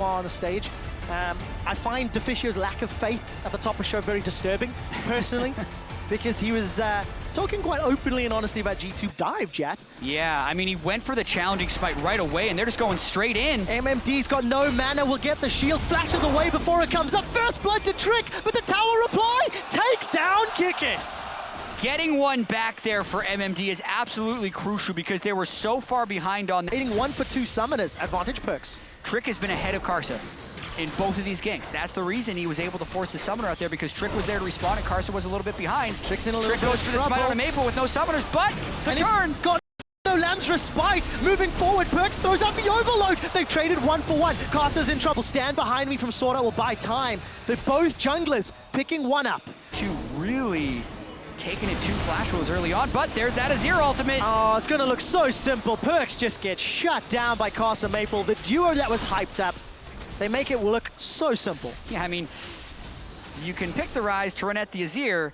on the stage. I find Deficio's lack of faith at the top of the show very disturbing, personally, because he was talking quite openly and honestly about G2 dive, Jat. Yeah, I mean, he went for the challenging smite right away, and they're just going straight in. MMD's got no mana, will get the shield, flashes away before it comes up. First blood to Trick, but the tower reply takes down Kikis. Getting one back there for MMD is absolutely crucial because they were so far behind on... Hitting 1 for 2 summoners, advantage perks. Trick has been ahead of Karsa in both of these ganks. That's the reason he was able to force the summoner out there, because Trick was there to respawn and Karsa was a little bit behind. Trick's in a little Trick goes for the smite on a Maple with no summoners, but the turn! Got no Lamb's Respite, moving forward, Perks throws out the Overload. They've traded 1 for 1. Karsa's in trouble, stand behind me from Sword Art will buy time. They're both junglers, picking one up. To really taking it to Flash Wolves early on, but there's that Azir ultimate. Oh, it's gonna look so simple. Perks just get shut down by Karsa Maple. The duo that was hyped up, they make it look so simple. Yeah, I mean, you can pick the Ryze to run at the Azir,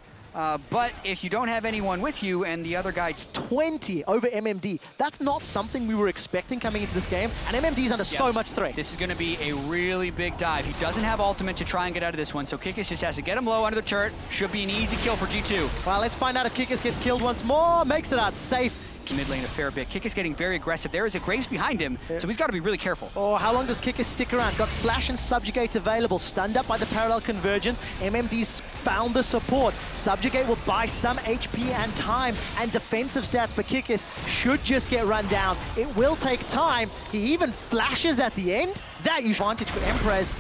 but if you don't have anyone with you and the other guy's 20 over MMD, that's not something we were expecting coming into this game, and MMD's under so much threat. This is going to be a really big dive. He doesn't have ultimate to try and get out of this one, so Kikis just has to get him low under the turret. Should be an easy kill for G2. Well, let's find out if Kikis gets killed once more, makes it out safe. Mid lane a fair bit. Kikis getting very aggressive. There is a Graves behind him, so he's got to be really careful. Oh, how long does Kikis stick around? Got Flash and Subjugate available. Stunned up by the parallel convergence. MMD's found the support. Subjugate will buy some HP and time and defensive stats, but Kikis should just get run down. It will take time. He even flashes at the end. That huge advantage for Emprez.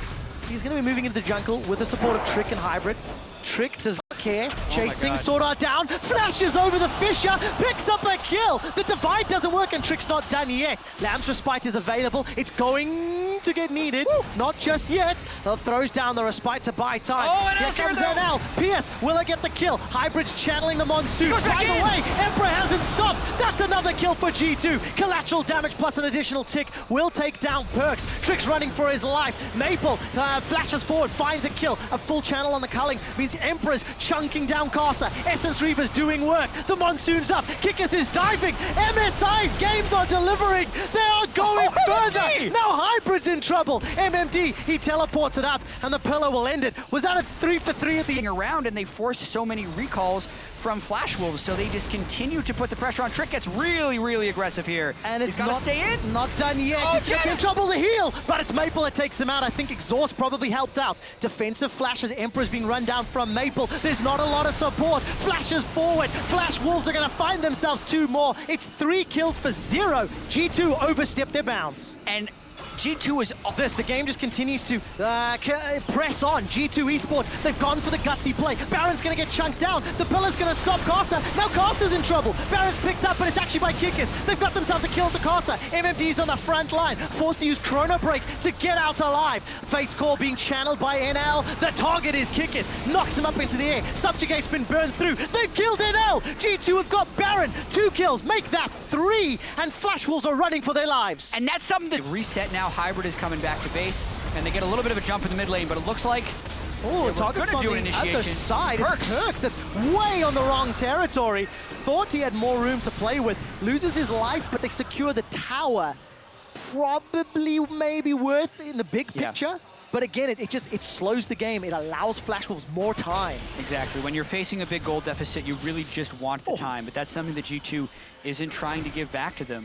He's going to be moving into the jungle with the support of Trick and Hybrid. Trick does not care, chasing Sword Art down, flashes over the Fissure, picks up a kill. The divide doesn't work and Trick's not done yet. Lamb's Respite is available. It's going to get needed. Woo. Not just yet. Throws down the Respite to buy time. Oh, and here comes NL. Pierce, will it get the kill? Hybrid's channeling the Monsoon. By the way, Emperor hasn't stopped. That's another kill for G2. Collateral damage plus an additional tick will take down Perks. Trick's running for his life. Maple flashes forward, finds a kill. A full channel on the culling means Emperor's chunking down Karsa. Essence Reaper's doing work. The Monsoon's up. Kikis is diving. MSI's games are delivering. They are going further. Now Hybrid's in trouble. MMD, he teleports it up and the pillar will end it. Was that a 3 for 3 at the around, and they forced so many recalls from Flash Wolves, so they just continue to put the pressure on. Trick gets really, really aggressive here. And it's not stay in. Not done yet. Oh, He's in trouble to heal, but it's Maple that takes him out. I think Exhaust probably helped out. Defensive flashes. Emperor's being run down from Maple. There's not a lot of support. Flashes forward. Flash Wolves are going to find themselves 2 more. It's 3 kills for 0. G2 overstepped their bounds. And G2 is... The game just continues to press on. G2 Esports, they've gone for the gutsy play. Baron's going to get chunked down. The pillar's going to stop Karsa. Now Karsa's in trouble. Baron's picked up, but it's actually by Kikis. They've got themselves a kill to Karsa. MMD's on the front line, forced to use Chrono Break to get out alive. Fate's Call being channeled by NL. The target is Kikis. Knocks him up into the air. Subjugate's been burned through. They've killed NL. G2 have got Baron. 2 kills. Make that 3. And Flash Wolves are running for their lives. And that's something that reset now. Hybrid is coming back to base, and they get a little bit of a jump in the mid lane, but it looks like oh, target's on the other side. It's Perks that's way on the wrong territory. Thought he had more room to play with. Loses his life, but they secure the tower. Probably maybe worth in the big picture. But again, it slows the game. It allows Flash Wolves more time. Exactly. When you're facing a big goal deficit, you really just want the time. But that's something that G2 isn't trying to give back to them.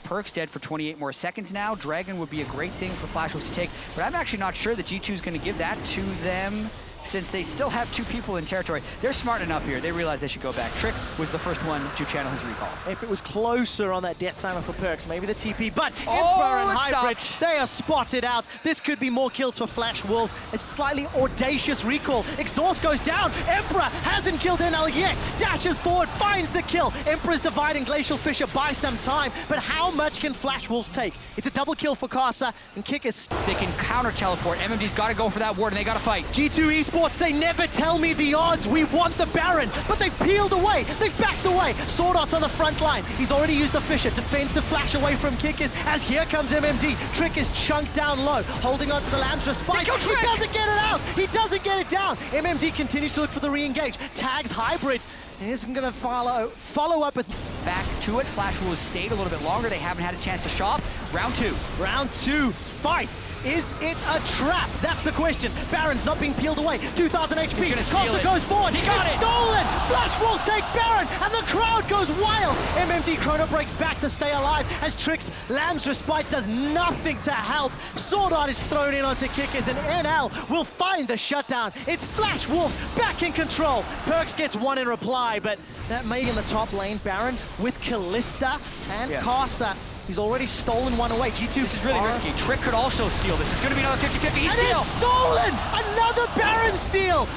Perk's dead for 28 more seconds now. Dragon would be a great thing for Flash Wolves to take. But I'm actually not sure that G2 is going to give that to them, since they still have 2 people in territory. They're smart enough here. They realize they should go back. Trick was the first one to channel his recall. If it was closer on that death timer for Perks, maybe the TP, but Emperor and Hybrid, they are spotted out. This could be more kills for Flash Wolves. A slightly audacious recall. Exhaust goes down. Emperor hasn't killed NL yet. Dashes forward, finds the kill. Emperor's dividing Glacial Fissure by some time, but how much can Flash Wolves take? It's a double kill for Karsa, and Kikis. They can counter teleport. MMD's got to go for that ward, and they got to fight. G2 Esports say never tell me the odds. We want the Baron, but they've peeled away. They've backed away. Sword Art's on the front line. He's already used the Fissure. Defensive flash away from Kikis as here comes MMD. Trick is chunked down low, holding on to the Lamb's Respite. He doesn't get it out. He doesn't get it down. MMD continues to look for the re-engage. Tags Hybrid. He's going to follow up with... Back to it. Flash Wolves stayed a little bit longer. They haven't had a chance to shop. Round two. Round two, fight. Is it a trap? That's the question. Baron's not being peeled away. 2,000 HP. Carter goes forward. He got it. Stolen. Flash Wolves take Baron, and the crowd goes wild. MMD Chrono breaks back to stay alive as Trix Lamb's Respite does nothing to help. Sword Art is thrown in onto Kickers, and NL will find the shutdown. It's Flash Wolves back in control. Perks gets one in reply, but that may in the top lane. Baron with Callista and Karsa. He's already stolen one away. G2. This is really risky. Trick could also steal this. It's going to be another 50-50 and steal. It's stolen! Another Baron steal!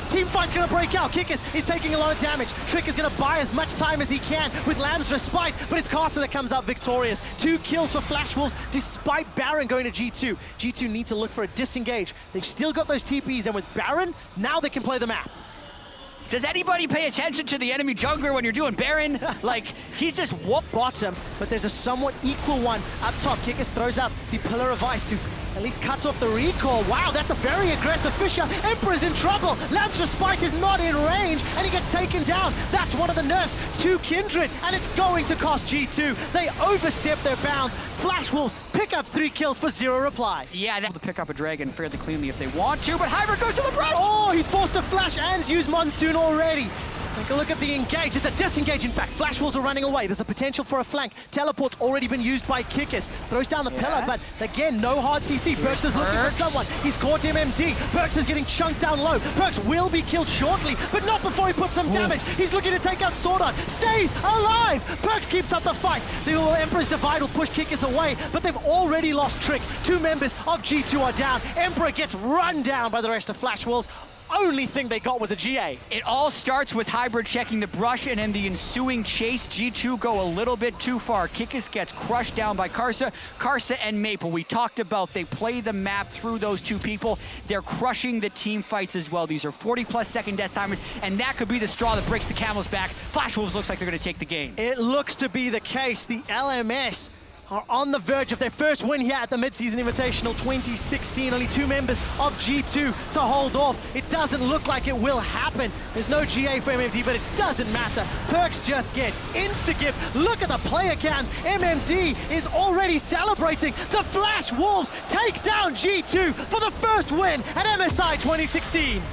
Team fight's going to break out. Kickers is taking a lot of damage. Trick is going to buy as much time as he can with Lamb's Respite, but it's Carter that comes out victorious. 2 kills for Flash Wolves despite Baron going to G2. G2 need to look for a disengage. They've still got those TPs, and with Baron, now they can play the map. Does anybody pay attention to the enemy jungler when you're doing Baron? Like, he's just whoop. Bottom, but there's a somewhat equal one up top. Kickers throws out the Pillar of Ice to at least cut off the recall. Wow, that's a very aggressive Fisher. Emperor's in trouble. Lamb's Respite is not in range, and he gets taken down. That's one of the nerfs to Kindred, and it's going to cost G2. They overstep their bounds. Flash Wolves pick up 3 kills for 0 reply. Yeah, they'll pick up a Dragon fairly cleanly if they want to, but Hybrid goes to the brush! Oh, he's forced to flash and use Monsoon already. Take a look at the engage. It's a disengage, in fact. Flash Wolves are running away. There's a potential for a flank. Teleport's already been used by Kickers. Throws down the pillar, but again, no hard CC. Perks is looking for someone. He's caught MMD. Perks is getting chunked down low. Perks will be killed shortly, but not before he puts some damage. He's looking to take out Sword Art. Stays alive. Perks keeps up the fight. The Emperor's Divide will push Kickers away, but they've already lost Trick. 2 members of G2 are down. Emperor gets run down by the rest of Flash Wolves. Only thing they got was a GA. It all starts with Hybrid checking the brush, and in the ensuing chase, G2 go a little bit too far. Kikis gets crushed down by Karsa. Karsa and Maple, we talked about, they play the map through those 2 people. They're crushing the team fights as well. These are 40+ second death timers, and that could be the straw that breaks the camel's back. Flash Wolves looks like they're gonna take the game. It looks to be the case. The LMS are on the verge of their first win here at the Mid-Season Invitational 2016. Only 2 members of G2 to hold off. It doesn't look like it will happen. There's no GA for MMD, but it doesn't matter. Perks just gets insta-gift. Look at the player cams. MMD is already celebrating. The Flash Wolves take down G2 for the first win at MSI 2016.